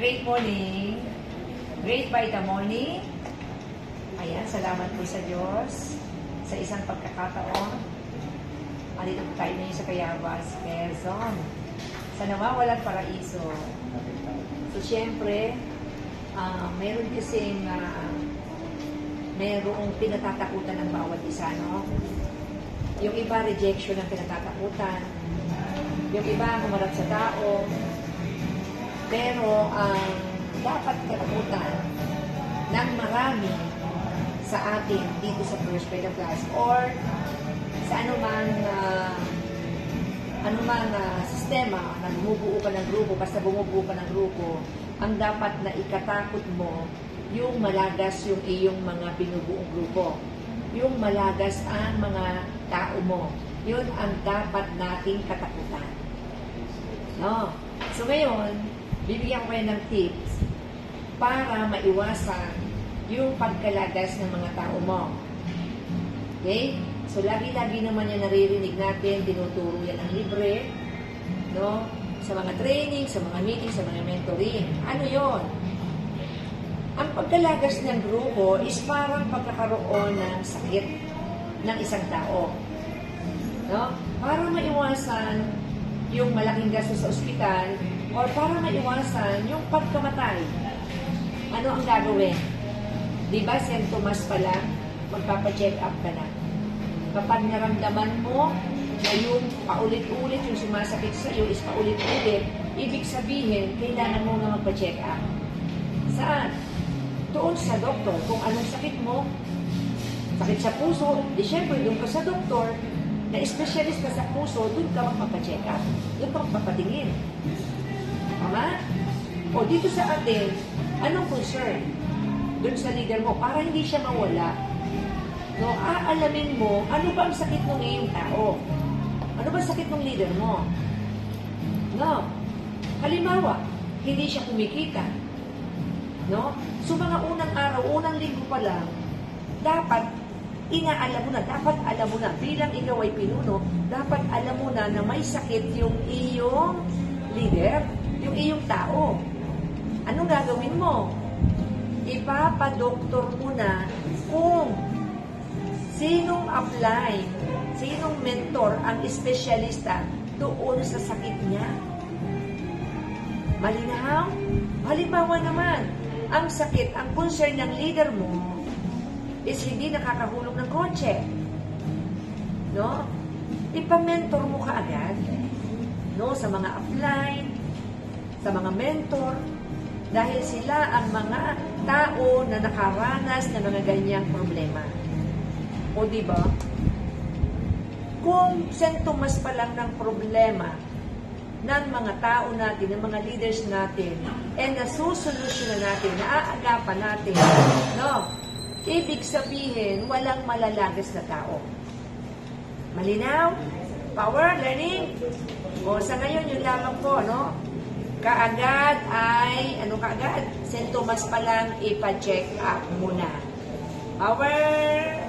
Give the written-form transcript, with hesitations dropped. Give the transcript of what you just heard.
Great morning. Great by the morning. Ayan, salamat po sa Diyos sa isang pagkakataon. Andito po tayo ngayon sa Cayabas, Quezon. Sa nawawalang paraiso. So, syempre, meron kasing merong pinatatakutan ng bawat isa, no? Yung iba, rejection ang pinatatakutan. Yung iba, humarap sa tao. Pero ang dapat katakutan ng marami sa atin dito sa First Grade Class or sa anumang sistema na bumubuo ka ng grupo, basta bumubuo ka ng grupo, ang dapat na ikatakot mo yung malagas yung iyong mga binubuong grupo. Yung malagas ang mga tao mo. Yun ang dapat nating katakutan. No? So ngayon, bibigyan ko kayo ng tips para maiwasan yung pagkalagas ng mga tao mo. Okay? So, lagi-lagi naman yan naririnig natin, tinuturo yan ang libre, no? Sa mga training, sa mga meeting, sa mga mentoring. Ano yon? Ang pagkalagas ng grupo is parang pagkakaroon ng sakit ng isang tao. No? Para maiwasan yung malaking gasto sa ospital or para maiwasan yung pagkamatay. Ano ang gagawin? Diba, St. Tomas pa lang, magpapacheck up ka na. Kapag naramdaman mo na yung paulit-ulit, yung sumasakit sa iyo is paulit-ulit, ibig sabihin, kailangan mo na magpa-check up. Saan? Doon sa doktor. Kung anong sakit mo, sakit sa puso, di syempre, doon ka sa doktor, na specialist ka sa puso, doon ka magpapacheck up. Doon ka magpapatingin. Tama? O dito sa atin, anong concern? Doon sa leader mo, para hindi siya mawala, no, aalamin mo, ano ba ang sakit ng iyong tao? Ano ba ang sakit ng leader mo? No. Halimbawa, hindi siya kumikita. No? So, mga unang araw, unang linggo pa lang, dapat inaalam mo na, dapat alam mo na, bilang ikaw ay pinuno, dapat alam mo na na may sakit yung iyong leader, yung iyong tao. Anong gagawin mo? Ipapadoktor mo na kung sinong apply, sinong mentor ang espesyalista doon sa sakit niya. Malinaw? Halimbawa naman, ang sakit, ang concern ng leader mo is hindi nakakahulog ng kotse. No? Ipa-mentor mo kaagad. No? Sa mga apply, sa mga mentor, dahil sila ang mga tao na nakaranas ng mga ganyang problema. O diba? Kung St. Tomas pa lang ng problema ng mga tao natin, ng mga leaders natin, and nasusolusyon na natin, naaagapan natin, no? Ibig sabihin, walang malalagas na tao. Malinaw? Power, learning? O sa ngayon, yun lamang po, no? Kaagad ay, kaagad? St. Tomas pa lang, ipa-check up muna. Power!